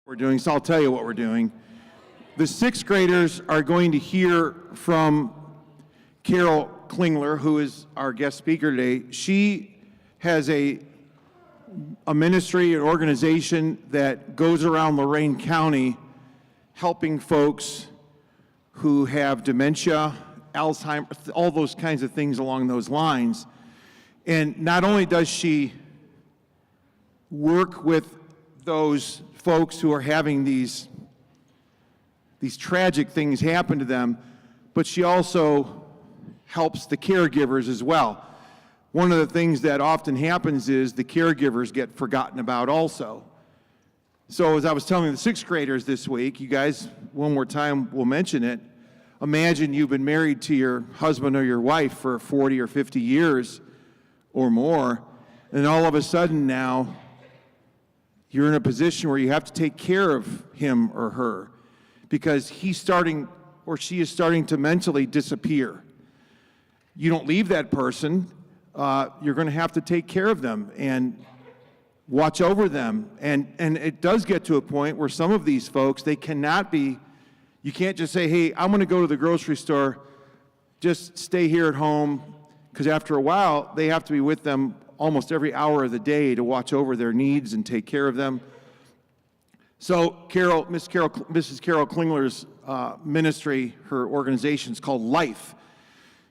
we're doing, so I'll tell you what we're doing. The sixth graders are going to hear from Carol Klingler, who is our guest speaker today. She has a ministry, an organization that goes around Lorain County helping folks who have dementia, Alzheimer's, all those kinds of things along those lines. And not only does she work with those folks who are having these tragic things happen to them, but she also helps the caregivers as well. One of the things that often happens is the caregivers get forgotten about also. So as I was telling the sixth graders this week, you guys, one more time, we'll mention it. Imagine you've been married to your husband or your wife for 40 or 50 years or more, and all of a sudden now, you're in a position where you have to take care of him or her because he's starting or she is starting to mentally disappear. You don't leave that person. You're going to have to take care of them and watch over them. And it does get to a point where some of these folks, they cannot be, you can't just say, hey, I'm going to go to the grocery store, just stay here at home, because after a while, they have to be with them almost every hour of the day to watch over their needs and take care of them. So Mrs. Carol Klingler's ministry, her organization is called Life.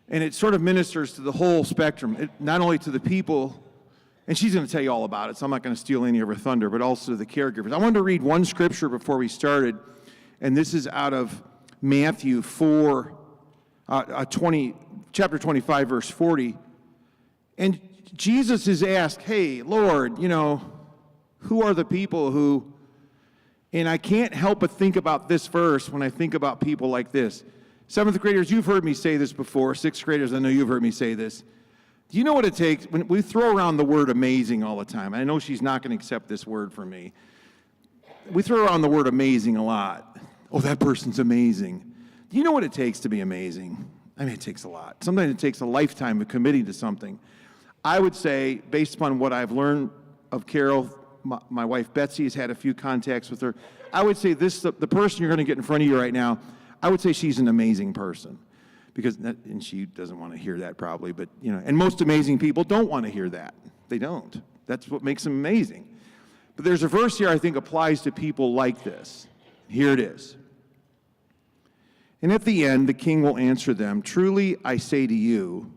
And it sort of ministers to the whole spectrum, not only to the people, and she's going to tell you all about it, so I'm not going to steal any of her thunder, but also to the caregivers. I wanted to read one scripture before we started, and this is out of Matthew 4, chapter 25, verse 40. And Jesus is asked, hey, Lord, who are the people who, and I can't help but think about this verse when I think about people like this. Seventh graders, you've heard me say this before. Sixth graders, I know you've heard me say this. Do you know what it takes? When we throw around the word amazing all the time, I know she's not going to accept this word from me. We throw around the word amazing a lot. Oh, that person's amazing. Do you know what it takes to be amazing? I mean, it takes a lot. Sometimes it takes a lifetime of committing to something. I would say, based upon what I've learned of Carol, my wife Betsy has had a few contacts with her, I would say the person you're going to get in front of you right now, I would say she's an amazing person. And she doesn't want to hear that probably, but, and most amazing people don't want to hear that. They don't. That's what makes them amazing. But there's a verse here I think applies to people like this. Here it is. And at the end, the king will answer them, truly I say to you,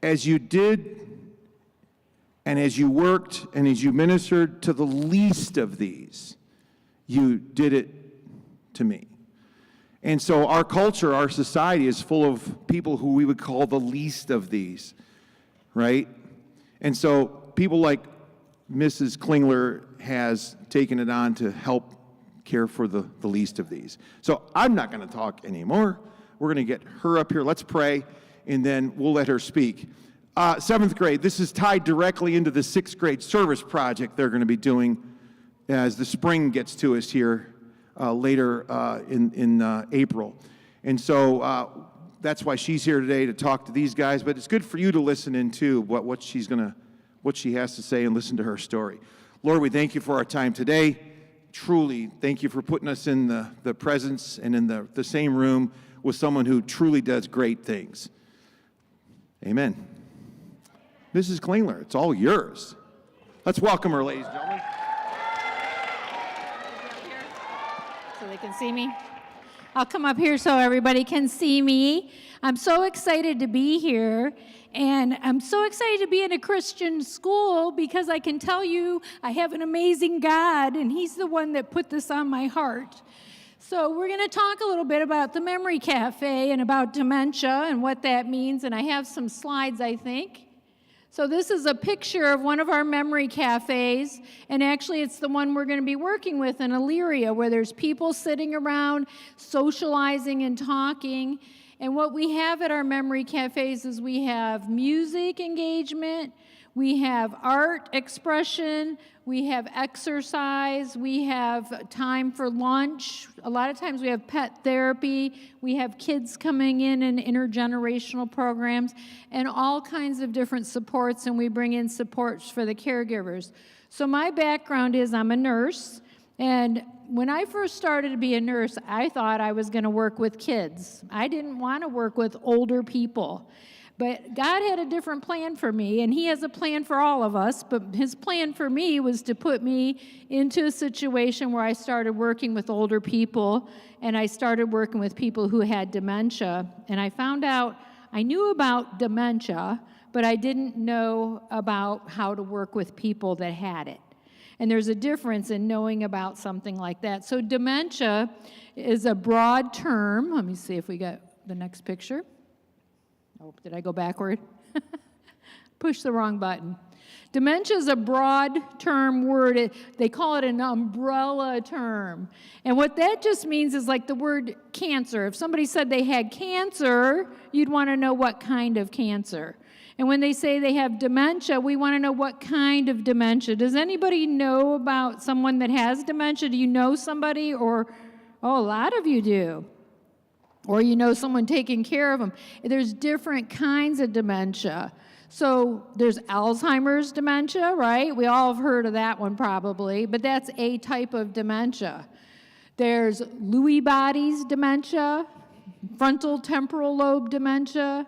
as you did and as you worked and as you ministered to the least of these, you did it to me. And so our culture, our society is full of people who we would call the least of these, right? And so people like Mrs. Klingler has taken it on to help care for the least of these. So I'm not going to talk anymore. We're going to get her up here. Let's pray, and then we'll let her speak. Seventh grade, this is tied directly into the sixth grade service project they're going to be doing as the spring gets to us here later in April. And so that's why she's here today to talk to these guys, but it's good for you to listen in too, what she has to say and listen to her story. Lord, we thank you for our time today. Truly, thank you for putting us in the presence and in the same room with someone who truly does great things. Amen. Mrs. Klingler, it's all yours. Let's welcome her, ladies and gentlemen. So they can see me. I'll come up here so everybody can see me. I'm so excited to be here, and I'm so excited to be in a Christian school because I can tell you I have an amazing God, and He's the one that put this on my heart. So we're going to talk a little bit about the Memory Cafe and about dementia and what that means, and I have some slides, I think. So this is a picture of one of our memory cafes, and actually it's the one we're going to be working with in Elyria, where there's people sitting around socializing and talking. And what we have at our memory cafes is we have music engagement, we have art expression, we have exercise, we have time for lunch. A lot of times we have pet therapy, we have kids coming in and intergenerational programs, and all kinds of different supports, and we bring in supports for the caregivers. So my background is I'm a nurse. And when I first started to be a nurse, I thought I was going to work with kids. I didn't want to work with older people. But God had a different plan for me, and He has a plan for all of us. But His plan for me was to put me into a situation where I started working with older people, and I started working with people who had dementia. And I found out I knew about dementia, but I didn't know about how to work with people that had it. And there's a difference in knowing about something like that. So dementia is a broad term. Let me see if we got the next picture. Oh, did I go backward? Push the wrong button. Dementia is a broad term word. They call it an umbrella term. And what that just means is like the word cancer. If somebody said they had cancer, you'd want to know what kind of cancer. And when they say they have dementia, we want to know what kind of dementia. Does anybody know about someone that has dementia? Do you know somebody? Or, oh, a lot of you do. Or you know someone taking care of them. There's different kinds of dementia. So there's Alzheimer's dementia, right? We all have heard of that one probably, but that's a type of dementia. There's Lewy bodies dementia, frontal temporal lobe dementia,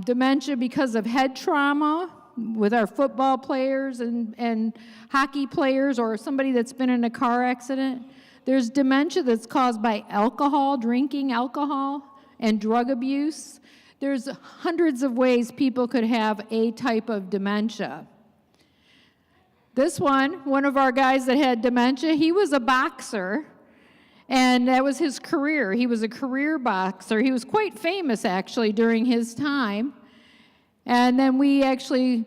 dementia because of head trauma with our football players and hockey players, or somebody that's been in a car accident. There's dementia that's caused by alcohol, drinking alcohol, and drug abuse. There's hundreds of ways people could have a type of dementia. This one of our guys that had dementia, he was a boxer, and that was his career. He was a career boxer. He was quite famous, actually, during his time. And then we actually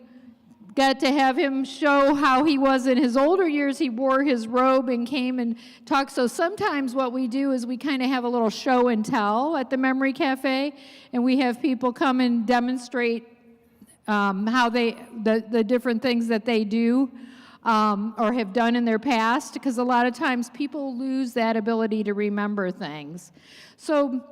got to have him show how he was in his older years. He wore his robe and came and talked. So sometimes what we do is we kind of have a little show and tell at the Memory Cafe, and we have people come and demonstrate how the different things that they do or have done in their past, because a lot of times people lose that ability to remember things. So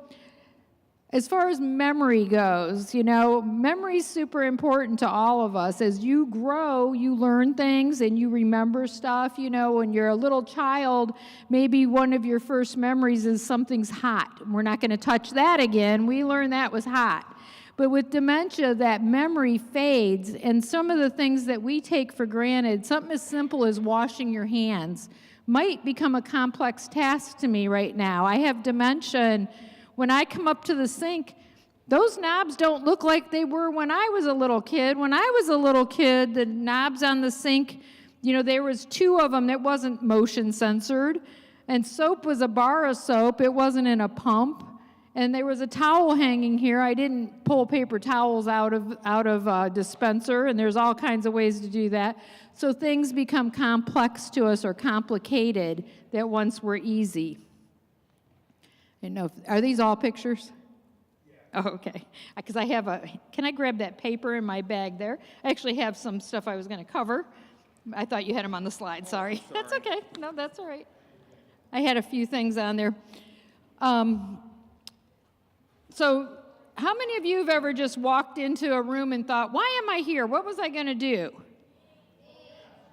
as far as memory goes, you know, memory is super important to all of us. As you grow, you learn things and you remember stuff. You know, when you're a little child, maybe one of your first memories is something's hot. We're not going to touch that again. We learned that was hot. But with dementia, that memory fades, and some of the things that we take for granted, something as simple as washing your hands, might become a complex task to me right now. I have dementia, and when I come up to the sink, those knobs don't look like they were when I was a little kid. When I was a little kid, the knobs on the sink, you know, there was 2 of them that wasn't motion censored, and soap was a bar of soap. It wasn't in a pump. And there was a towel hanging here. I didn't pull paper towels out of a dispenser, and there's all kinds of ways to do that. So things become complex to us or complicated that once were easy. I don't know, are these all pictures? Yeah. Oh, okay. Because I have can I grab that paper in my bag there? I actually have some stuff I was going to cover. I thought you had them on the slide, sorry. That's okay. No, that's all right. I had a few things on there. So how many of you have ever just walked into a room and thought, why am I here? What was I going to do?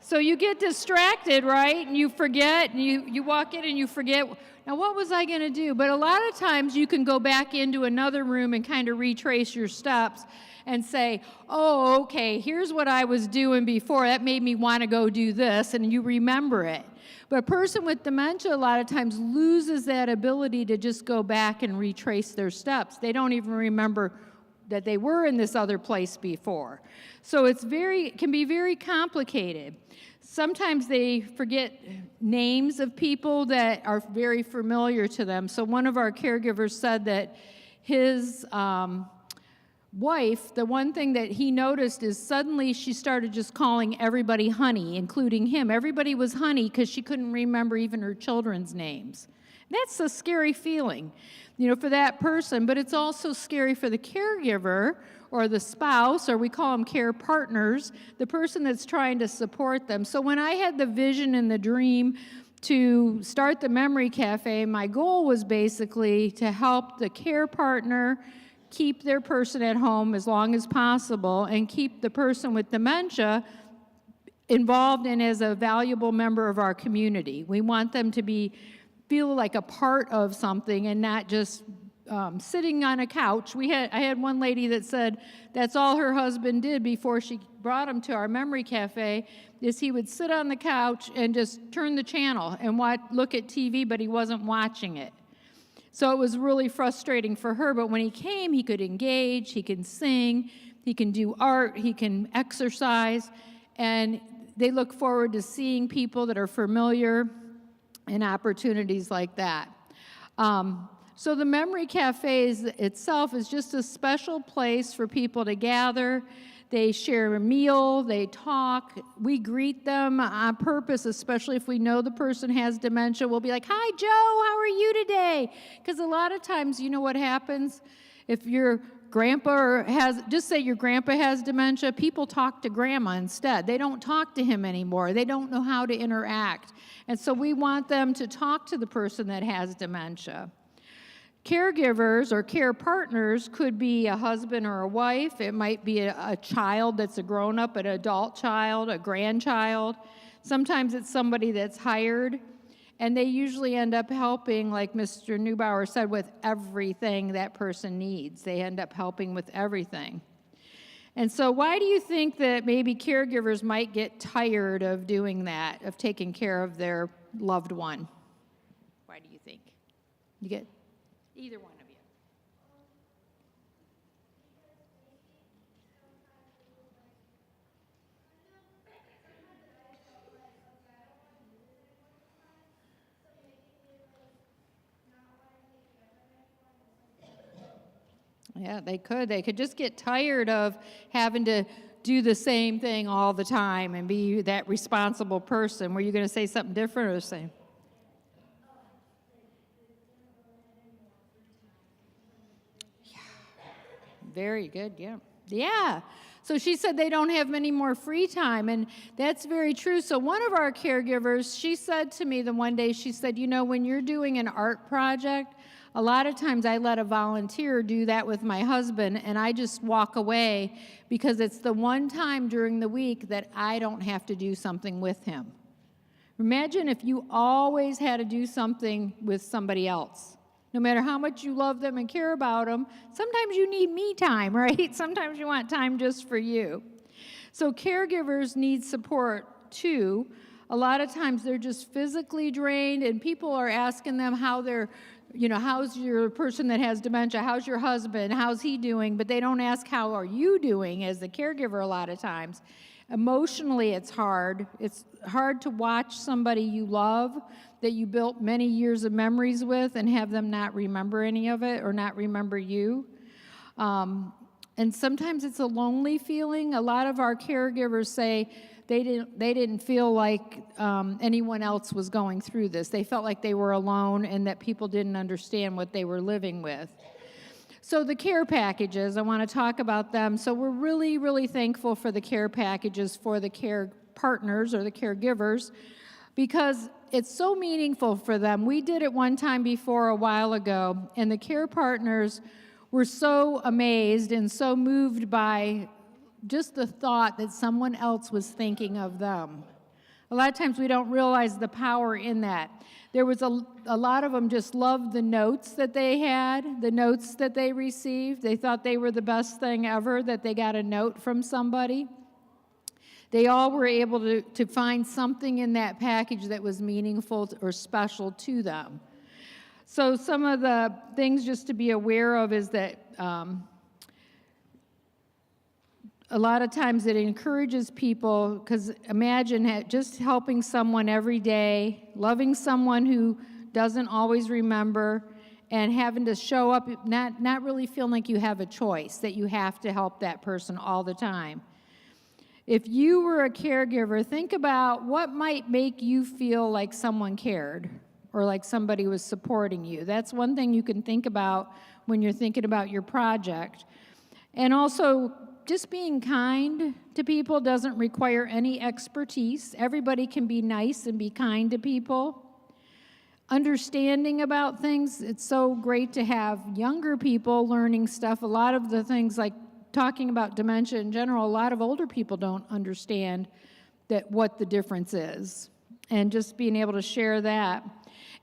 So you get distracted, right? And you forget, and you walk in and you forget, now what was I going to do? But a lot of times you can go back into another room and kind of retrace your steps and say, oh, okay, here's what I was doing before. That made me want to go do this, and you remember it. But a person with dementia a lot of times loses that ability to just go back and retrace their steps. They don't even remember that they were in this other place before. So it can be very complicated. Sometimes they forget names of people that are very familiar to them. So one of our caregivers said that his wife, the one thing that he noticed is suddenly she started just calling everybody honey, including him. Everybody was honey because she couldn't remember even her children's names. That's a scary feeling, you know, for that person, but it's also scary for the caregiver or the spouse, or we call them care partners, the person that's trying to support them. So when I had the vision and the dream to start the Memory Cafe, my goal was basically to help the care partner keep their person at home as long as possible and keep the person with dementia involved and as a valuable member of our community. We want them to feel like a part of something and not just sitting on a couch. I had one lady that said that's all her husband did before she brought him to our memory cafe, is he would sit on the couch and just turn the channel and look at TV, but he wasn't watching it. So it was really frustrating for her, but when he came, he could engage, he can sing, he can do art, he can exercise, and they look forward to seeing people that are familiar and opportunities like that. So the Memory Cafe itself is just a special place for people to gather. They share a meal, they talk. We greet them on purpose, especially if we know the person has dementia. We'll be like, "Hi, Joe, how are you today?" Because a lot of times, you know what happens? If your grandpa just say your grandpa has dementia, people talk to grandma instead. They don't talk to him anymore. They don't know how to interact. And so we want them to talk to the person that has dementia. Caregivers or care partners could be a husband or a wife. It might be a child that's a grown-up, an adult child, a grandchild. Sometimes it's somebody that's hired, and they usually end up helping, like Mr. Neubauer said, with everything that person needs. They end up helping with everything. And so why do you think that maybe caregivers might get tired of doing that, of taking care of their loved one? Why do you think? You get either one of you. Yeah, they could. They could just get tired of having to do the same thing all the time and be that responsible person. Were you going to say something different or the same? Very good, yeah. Yeah. So she said they don't have any more free time, and that's very true. So one of our caregivers, she said to me the one day, she said, you know, when you're doing an art project, a lot of times I let a volunteer do that with my husband, and I just walk away because it's the one time during the week that I don't have to do something with him. Imagine if you always had to do something with somebody else. No matter how much you love them and care about them, sometimes you need me time, right? Sometimes you want time just for you. So caregivers need support too. A lot of times they're just physically drained, and people are asking them how they're, you know, how's your person that has dementia? How's your husband? How's he doing? But they don't ask, how are you doing as the caregiver a lot of times. Emotionally, it's hard. It's hard to watch somebody you love that you built many years of memories with and have them not remember any of it or not remember you. And sometimes it's a lonely feeling. A lot of our caregivers say they didn't feel like anyone else was going through this. They felt like they were alone and that people didn't understand what they were living with. So the care packages, I want to talk about them. So we're really, really thankful for the care packages for the care partners or the caregivers because it's so meaningful for them. We did it one time before a while ago, and the care partners were so amazed and so moved by just the thought that someone else was thinking of them. A lot of times we don't realize the power in that. There was a lot of them just loved the notes that they had, the notes that they received. They thought they were the best thing ever, that they got a note from somebody. They all were able to find something in that package that was meaningful or special to them. So some of the things just to be aware of is that a lot of times it encourages people, because imagine just helping someone every day, loving someone who doesn't always remember, and having to show up, not really feeling like you have a choice, that you have to help that person all the time. If you were a caregiver, think about what might make you feel like someone cared or like somebody was supporting you. That's one thing you can think about when you're thinking about your project. And also, just being kind to people doesn't require any expertise. Everybody can be nice and be kind to people. Understanding about things, it's so great to have younger people learning stuff. A lot of the things like talking about dementia in general, a lot of older people don't understand that what the difference is, and just being able to share that.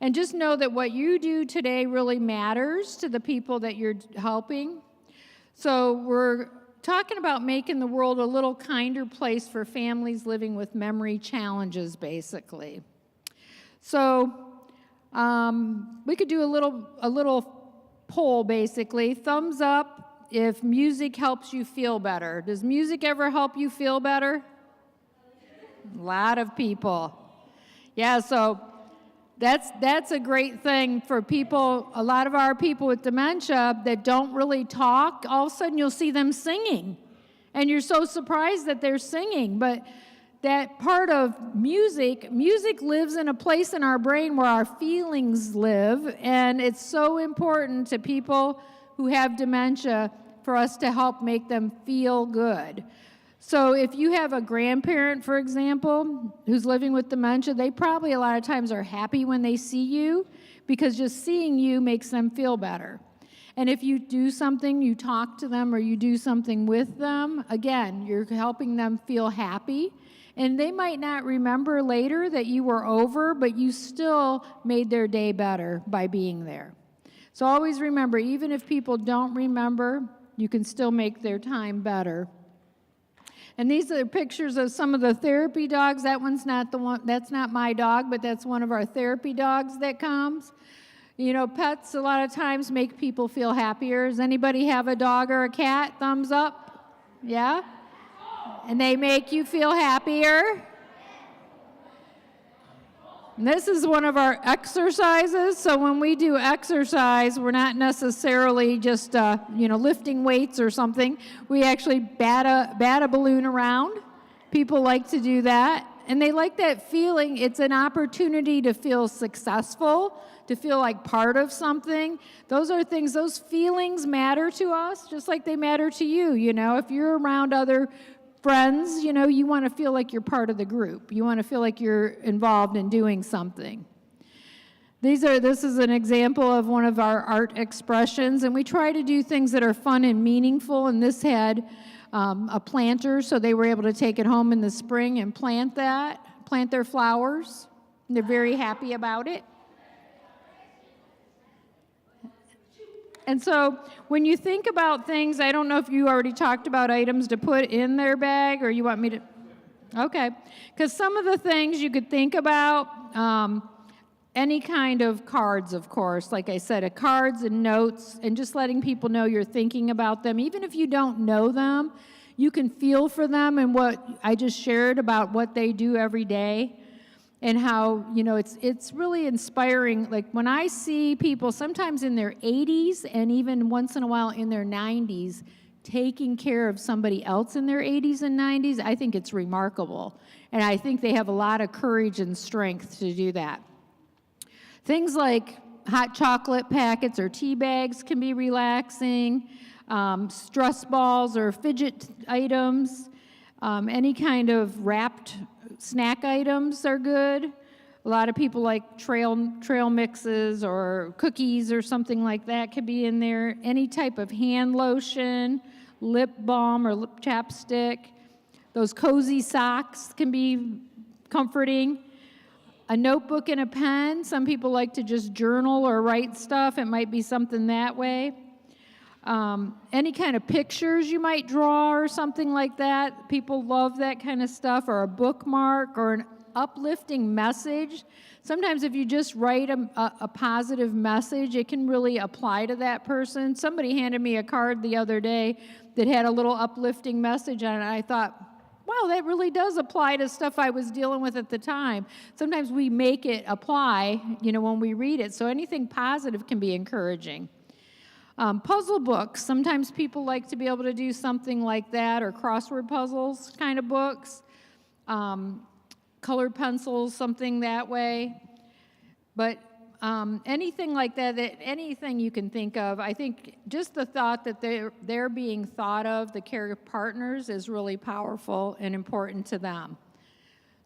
And just know that what you do today really matters to the people that you're helping. So we're talking about making the world a little kinder place for families living with memory challenges, basically. So we could do a little poll, basically. Thumbs up if music helps you feel better. Does music ever help you feel better? A lot of people. Yeah, so that's a great thing for people. A lot of our people with dementia that don't really talk, all of a sudden you'll see them singing. And you're so surprised that they're singing. But that part of music lives in a place in our brain where our feelings live. And it's so important to people who have dementia for us to help make them feel good. So if you have a grandparent, for example, who's living with dementia, they probably a lot of times are happy when they see you because just seeing you makes them feel better. And if you do something, you talk to them or you do something with them, again, you're helping them feel happy. And they might not remember later that you were over, but you still made their day better by being there. So always remember, even if people don't remember, you can still make their time better. And these are pictures of some of the therapy dogs. That one's not the one, that's not my dog, but that's one of our therapy dogs that comes. You know, pets a lot of times make people feel happier. Does anybody have a dog or a cat? Thumbs up? Yeah? And they make you feel happier. And this is one of our exercises. So when we do exercise, we're not necessarily just, lifting weights or something. We actually bat a balloon around. People like to do that. And they like that feeling. It's an opportunity to feel successful, to feel like part of something. Those are things, those feelings matter to us, just like they matter to you. You know, if you're around other friends, you know, you want to feel like you're part of the group. You want to feel like you're involved in doing something. This is an example of one of our art expressions, and we try to do things that are fun and meaningful, and this had a planter, so they were able to take it home in the spring and plant their flowers, and they're very happy about it. And so when you think about things, I don't know if you already talked about items to put in their bag, or you want me to? Okay. Because some of the things you could think about, any kind of cards, of course, like I said, cards and notes, and just letting people know you're thinking about them. Even if you don't know them, you can feel for them and what I just shared about what they do every day. And how, you know, it's really inspiring. Like when I see people sometimes in their 80s and even once in a while in their 90s taking care of somebody else in their 80s and 90s, I think it's remarkable. And I think they have a lot of courage and strength to do that. Things like hot chocolate packets or tea bags can be relaxing. Stress balls or fidget items. Any kind of wrapped snack items are good. A lot of people like trail mixes or cookies or something like that could be in there. Any type of hand lotion, lip balm or lip chapstick. Those cozy socks can be comforting. A notebook and a pen. Some people like to just journal or write stuff. It might be something that way. Any kind of pictures you might draw or something like that. People love that kind of stuff, or a bookmark or an uplifting message. Sometimes if you just write a positive message, it can really apply to that person. Somebody handed me a card the other day that had a little uplifting message on it, and I thought, wow, that really does apply to stuff I was dealing with at the time. Sometimes we make it apply, you know, when we read it, so anything positive can be encouraging. Puzzle books. Sometimes people like to be able to do something like that, or crossword puzzles kind of books. Colored pencils, something that way. But anything like that, anything you can think of, I think just the thought that they're being thought of, the care partners, is really powerful and important to them.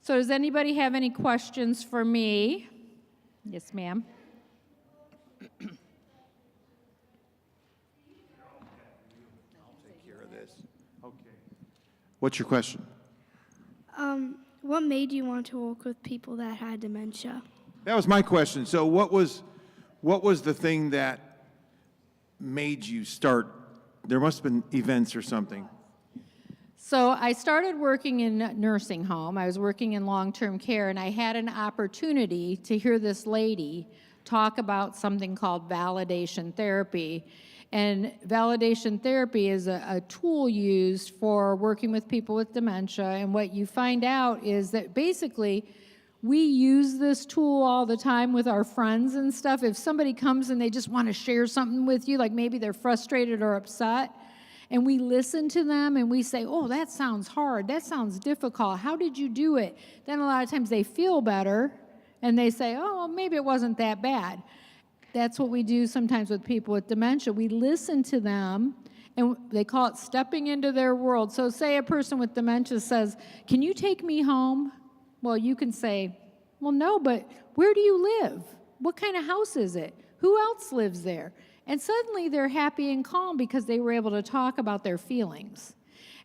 So does anybody have any questions for me? Yes, ma'am. What's your question? What made you want to work with people that had dementia? That was my question. So what was the thing that made you start? There must have been events or something. So I started working in a nursing home. I was working in long-term care, and I had an opportunity to hear this lady talk about something called validation therapy. And validation therapy is a tool used for working with people with dementia. And what you find out is that basically we use this tool all the time with our friends and stuff. If somebody comes and they just want to share something with you, like maybe they're frustrated or upset, and we listen to them and we say, oh, that sounds hard, that sounds difficult, how did you do it? Then a lot of times they feel better and they say, oh, well, maybe it wasn't that bad. That's what we do sometimes with people with dementia. We listen to them, and they call it stepping into their world. So say a person with dementia says, can you take me home? Well, you can say, well, no, but where do you live? What kind of house is it? Who else lives there? And suddenly they're happy and calm because they were able to talk about their feelings.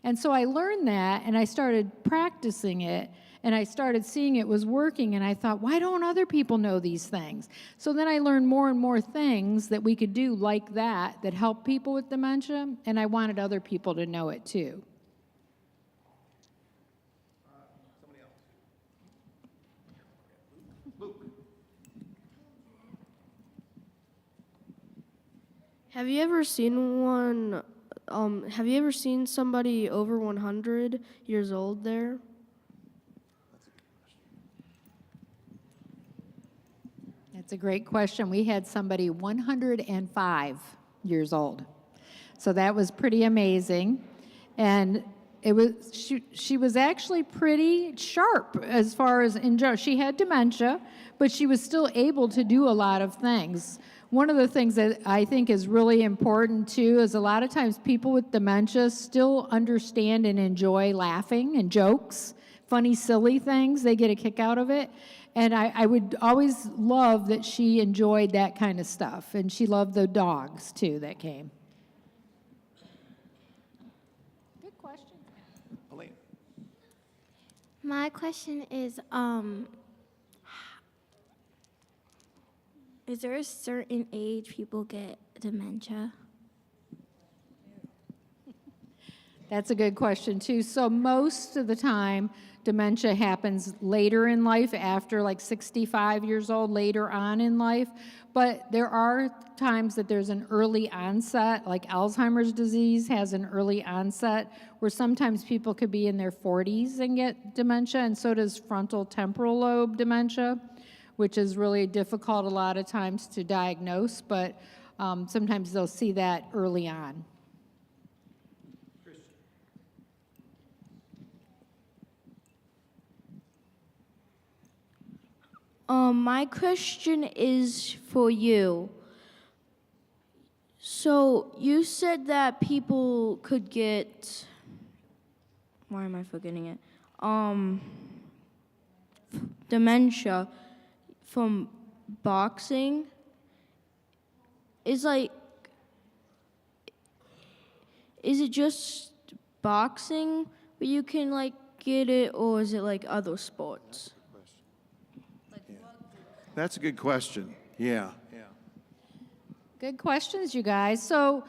And so I learned that, and I started practicing it, and I started seeing it was working, and I thought, why don't other people know these things? So then I learned more and more things that we could do like that help people with dementia, and I wanted other people to know it too. Have you ever seen one? Have you ever seen somebody over 100 years old there? That's a great question. We had somebody 105 years old. So that was pretty amazing. And it was she was actually pretty sharp as far as she had dementia, but she was still able to do a lot of things. One of the things that I think is really important too is a lot of times people with dementia still understand and enjoy laughing and jokes, funny, silly things. They get a kick out of it. And I would always love that she enjoyed that kind of stuff. And she loved the dogs too that came. Good question. Elaine. My question is there a certain age people get dementia? That's a good question too. So most of the time, dementia happens later in life, after like 65 years old, later on in life. But there are times that there's an early onset, like Alzheimer's disease has an early onset, where sometimes people could be in their 40s and get dementia, and so does frontal temporal lobe dementia, which is really difficult a lot of times to diagnose, but sometimes they'll see that early on. My question is for you. So you said that people could get, why am I forgetting it? Dementia from boxing. Is it just boxing where you can like get it, or is it like other sports? That's a good question. Yeah. Good questions, you guys. So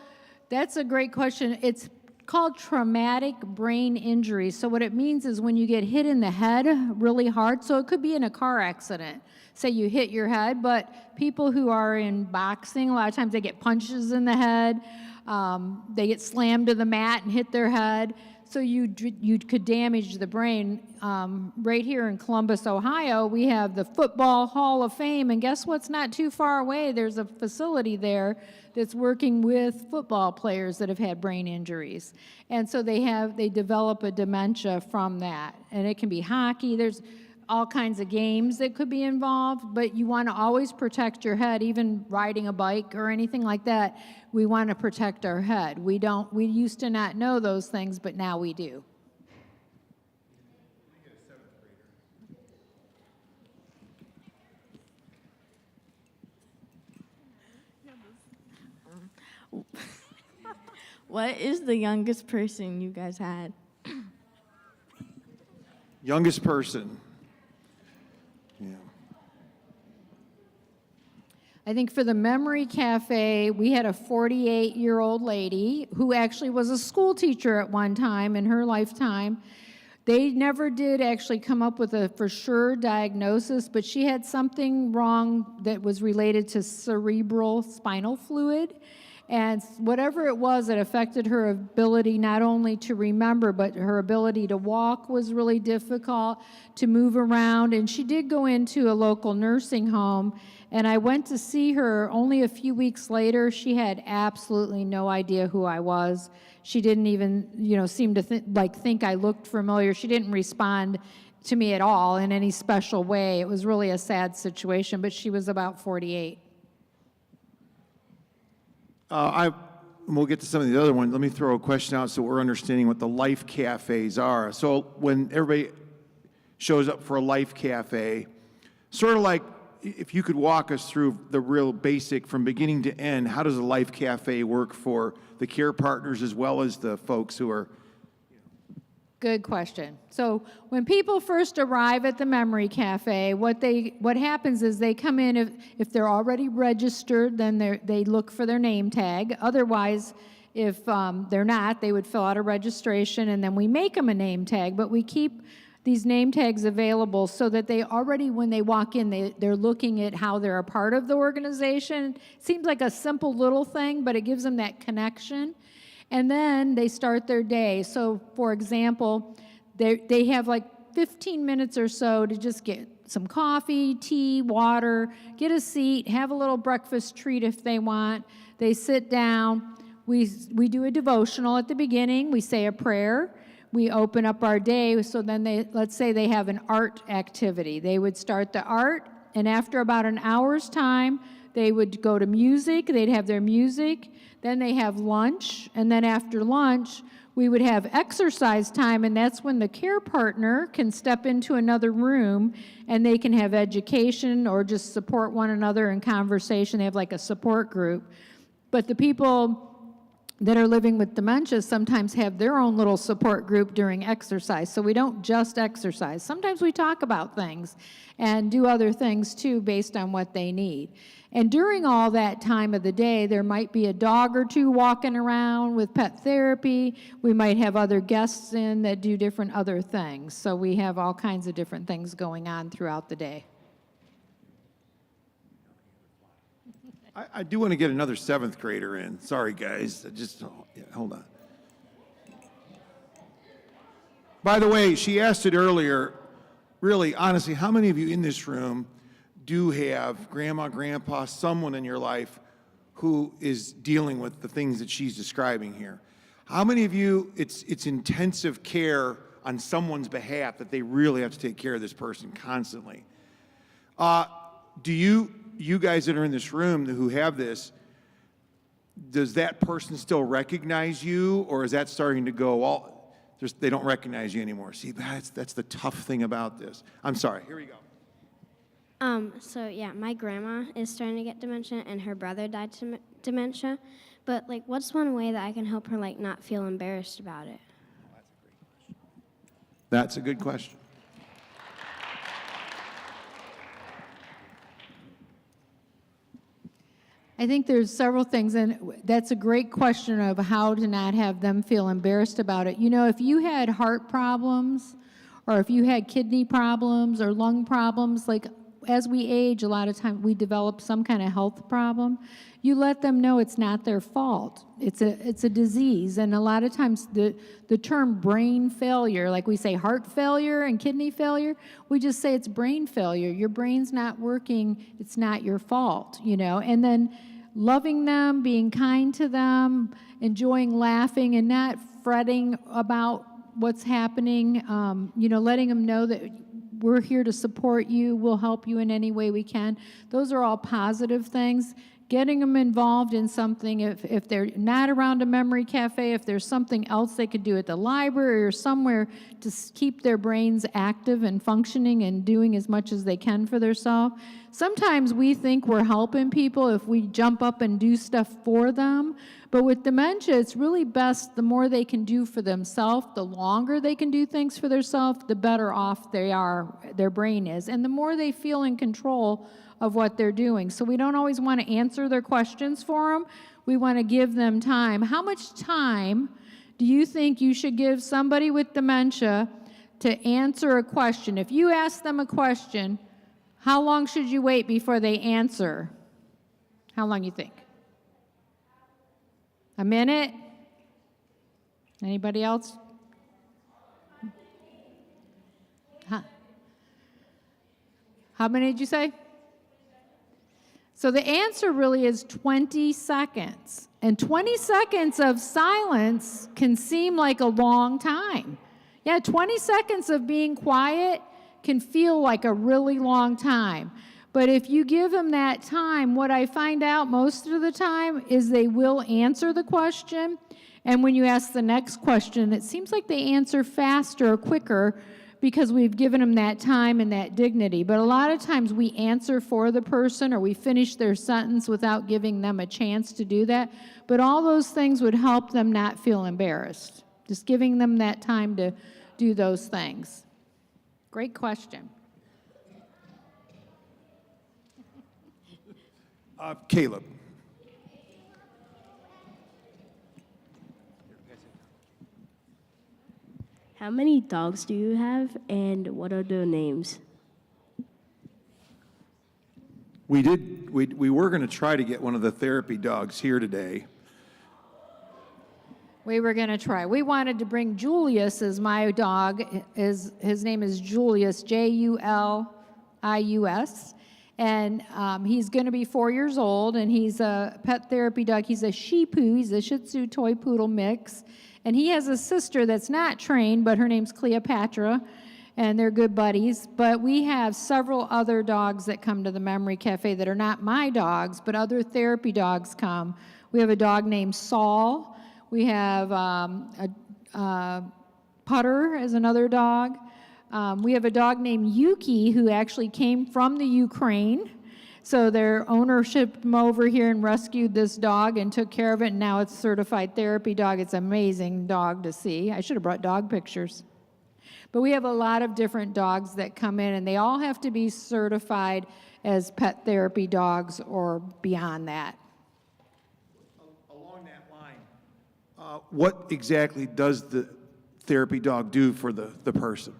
that's a great question. It's called traumatic brain injury. So what it means is when you get hit in the head really hard, so it could be in a car accident. Say you hit your head, but people who are in boxing, a lot of times they get punches in the head. They get slammed to the mat and hit their head. So you could damage the brain. Right here in Columbus, Ohio, we have the Football Hall of Fame, and guess what's not too far away? There's a facility there that's working with football players that have had brain injuries. And so they develop a dementia from that. And it can be hockey, there's all kinds of games that could be involved, but you want to always protect your head, even riding a bike or anything like that. We want to protect our head. We used to not know those things, but now we do. What is the youngest person you guys had? Youngest person. Yeah. I think for the Memory Cafe, we had a 48-year-old lady who actually was a school teacher at one time in her lifetime. They never did actually come up with a for sure diagnosis, but she had something wrong that was related to cerebral spinal fluid. And whatever it was, it affected her ability not only to remember, but her ability to walk was really difficult, to move around. And she did go into a local nursing home. And I went to see her only a few weeks later. She had absolutely no idea who I was. She didn't even, seem to think I looked familiar. She didn't respond to me at all in any special way. It was really a sad situation, but she was about 48. We'll get to some of the other ones. Let me throw a question out so we're understanding what the Life Cafes are. So when everybody shows up for a Life Cafe, sort of like if you could walk us through the real basic from beginning to end, how does a Life Cafe work for the care partners as well as the folks who are... Good question. So when people first arrive at the Memory Cafe, what happens is they come in, if they're already registered, then they look for their name tag. Otherwise, if they're not, they would fill out a registration, and then we make them a name tag. But we keep these name tags available so that they already, when they walk in, they're looking at how they're a part of the organization. Seems like a simple little thing, but it gives them that connection. And then they start their day. So, for example, they have like 15 minutes or so to just get some coffee, tea, water, get a seat, have a little breakfast treat if they want. They sit down. We do a devotional at the beginning. We say a prayer. We open up our day. So then let's say they have an art activity. They would start the art, and after about an hour's time, they would go to music. They'd have their music. Then they have lunch, and then after lunch, we would have exercise time, and that's when the care partner can step into another room, and they can have education or just support one another in conversation. They have like a support group. But the people that are living with dementia sometimes have their own little support group during exercise. So we don't just exercise. Sometimes we talk about things and do other things too based on what they need. And during all that time of the day, there might be a dog or two walking around with pet therapy. We might have other guests in that do different other things. So we have all kinds of different things going on throughout the day. I do want to get another 7th grader in. Sorry, guys. Hold on. By the way, she asked it earlier. Really, honestly, how many of you in this room do have grandma, grandpa, someone in your life who is dealing with the things that she's describing here? How many of you, it's intensive care on someone's behalf that they really have to take care of this person constantly? Do you guys that are in this room who have this, does that person still recognize you, or is that starting to go, they don't recognize you anymore? See, that's the tough thing about this. I'm sorry, here we go. So yeah, my grandma is starting to get dementia, and her brother died to dementia. But like, what's one way that I can help her like not feel embarrassed about it? That's a good question. I think there's several things, and that's a great question of how to not have them feel embarrassed about it. You know, if you had heart problems, or if you had kidney problems or lung problems, like as we age, a lot of times we develop some kind of health problem. You let them know it's not their fault. It's a disease, and a lot of times the term brain failure, like we say heart failure and kidney failure, we just say it's brain failure. Your brain's not working. It's not your fault, you know. And then loving them, being kind to them, enjoying laughing, and not fretting about what's happening. You know, letting them know that we're here to support you. We'll help you in any way we can. Those are all positive things. Getting them involved in something, if they're not around a memory cafe, if there's something else they could do at the library or somewhere to keep their brains active and functioning and doing as much as they can for themselves. Sometimes we think we're helping people if we jump up and do stuff for them, But with dementia, it's really best the more they can do for themselves, the longer they can do things for themselves, the better off they are, their brain is, and the more they feel in control of what they're doing. So we don't always want to answer their questions for them. We want to give them time. How much time do you think you should give somebody with dementia to answer a question? If you ask them a question, how long should you wait before they answer? How long you think? A minute? Anybody else? Huh. How many did you say? So the answer really is 20 seconds. And 20 seconds of silence can seem like a long time. Yeah, 20 seconds of being quiet can feel like a really long time. But if you give them that time, what I find out most of the time is they will answer the question. And when you ask the next question, it seems like they answer faster or quicker because we've given them that time and that dignity. But a lot of times we answer for the person or we finish their sentence without giving them a chance to do that. But all those things would help them not feel embarrassed. Just giving them that time to do those things. Great question. Caleb. How many dogs do you have, and what are their names? We were going to try to get one of the therapy dogs here today. We were going to try. We wanted to bring Julius as my dog. His name is Julius, Julius. And he's going to be 4 years old, and he's a pet therapy dog. He's a Shih Tzu. He's a Shih Tzu toy poodle mix. And he has a sister that's not trained, but her name's Cleopatra, and they're good buddies. But we have several other dogs that come to the Memory Cafe that are not my dogs, but other therapy dogs come. We have a dog named Saul. We have Putter as another dog. We have a dog named Yuki who actually came from the Ukraine. So their owner shipped him over here and rescued this dog and took care of it, and now it's a certified therapy dog. It's an amazing dog to see. I should have brought dog pictures. But we have a lot of different dogs that come in, and they all have to be certified as pet therapy dogs or beyond that. Along that line, what exactly does the therapy dog do for the person?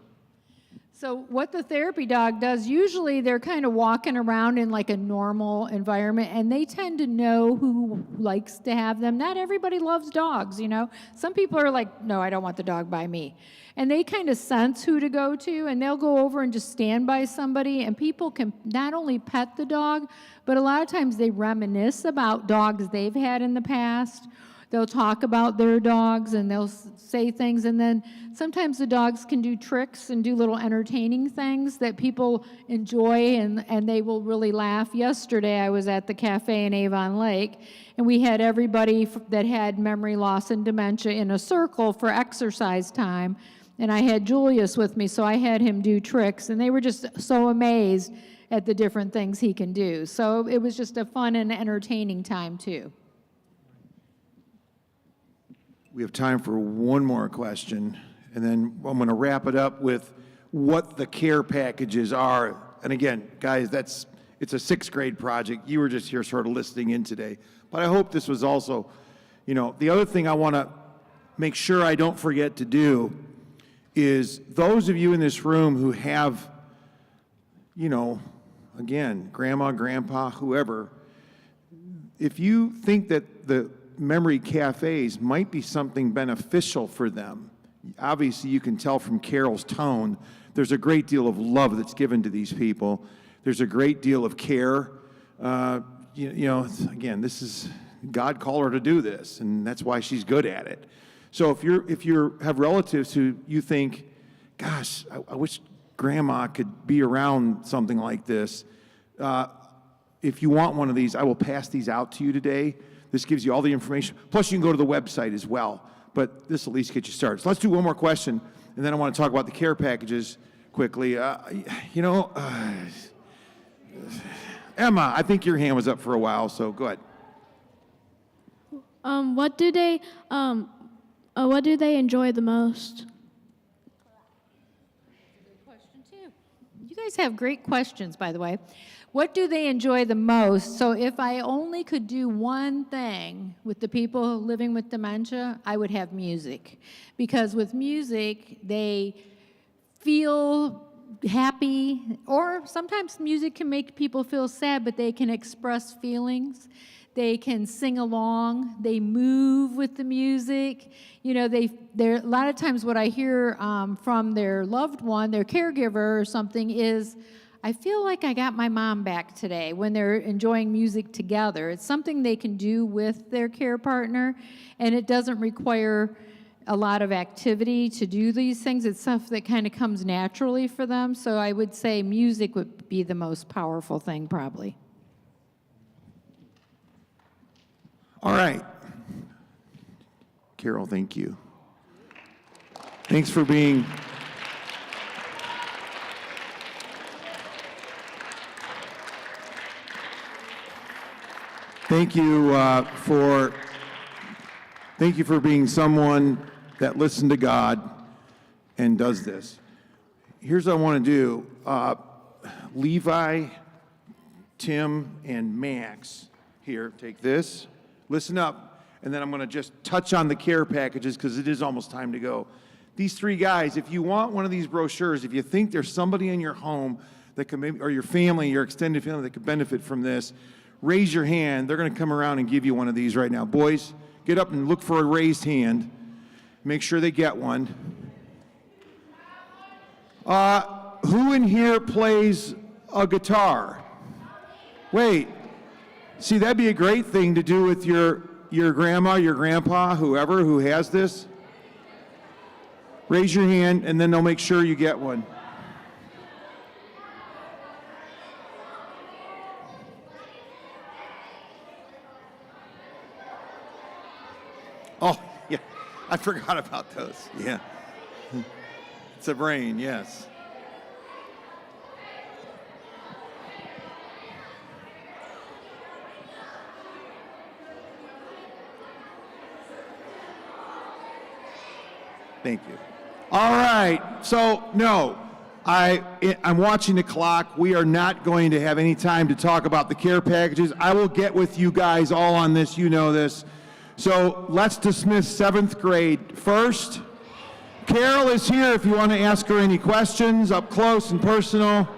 So what the therapy dog does, usually they're kind of walking around in like a normal environment, and they tend to know who likes to have them. Not everybody loves dogs, you know. Some people are like, no, I don't want the dog by me. And they kind of sense who to go to, and they'll go over and just stand by somebody, and people can not only pet the dog, but a lot of times they reminisce about dogs they've had in the past. They'll talk about their dogs and they'll say things, and then sometimes the dogs can do tricks and do little entertaining things that people enjoy, and they will really laugh. Yesterday I was at the cafe in Avon Lake, and we had everybody that had memory loss and dementia in a circle for exercise time, and I had Julius with me, so I had him do tricks, and they were just so amazed at the different things he can do. So it was just a fun and entertaining time too. We have time for one more question, and then I'm going to wrap it up with what the care packages are. And again, guys, it's a sixth grade project. You were just here sort of listening in today. But I hope this was also, the other thing I want to make sure I don't forget to do is those of you in this room who have, again, grandma, grandpa, whoever, if you think that the memory cafes might be something beneficial for them. Obviously, you can tell from Carol's tone, there's a great deal of love that's given to these people. There's a great deal of care. Again, this is, God called her to do this, and that's why she's good at it. So if you have relatives who you think, gosh, I wish grandma could be around something like this, if you want one of these, I will pass these out to you today. This gives you all the information. Plus, you can go to the website as well. But this will at least get you started. So let's do one more question, and then I want to talk about the care packages quickly. Emma, I think your hand was up for a while, so go ahead. What do they enjoy the most? Question too. You guys have great questions, by the way. What do they enjoy the most? So if I only could do one thing with the people living with dementia, I would have music. Because with music, they feel happy, or sometimes music can make people feel sad, but they can express feelings. They can sing along. They move with the music. You know, they're a lot of times what I hear from their loved one, their caregiver or something is, I feel like I got my mom back today, when they're enjoying music together. It's something they can do with their care partner, and it doesn't require a lot of activity to do these things. It's stuff that kind of comes naturally for them. So I would say music would be the most powerful thing, probably. All right. Carol, thank you. Thanks for being... Thank you for being someone that listened to God and does this. Here's what I want to do. Levi, Tim, and Max, here, take this. Listen up, and then I'm going to just touch on the care packages because it is almost time to go. These three guys, if you want one of these brochures, if you think there's somebody in your home that can maybe, or your family, your extended family that could benefit from this, raise your hand. They're going to come around and give you one of these right now. Boys, get up and look for a raised hand. Make sure they get one. Who in here plays a guitar? Wait. See, that'd be a great thing to do with your grandma, your grandpa, whoever who has this. Raise your hand, and then they'll make sure you get one. Oh, yeah, I forgot about those, yeah. It's a brain, yes. Thank you. All right, so no, I'm watching the clock. We are not going to have any time to talk about the care packages. I will get with you guys all on this, you know this. So let's dismiss 7th grade first. Carol is here if you want to ask her any questions up close and personal.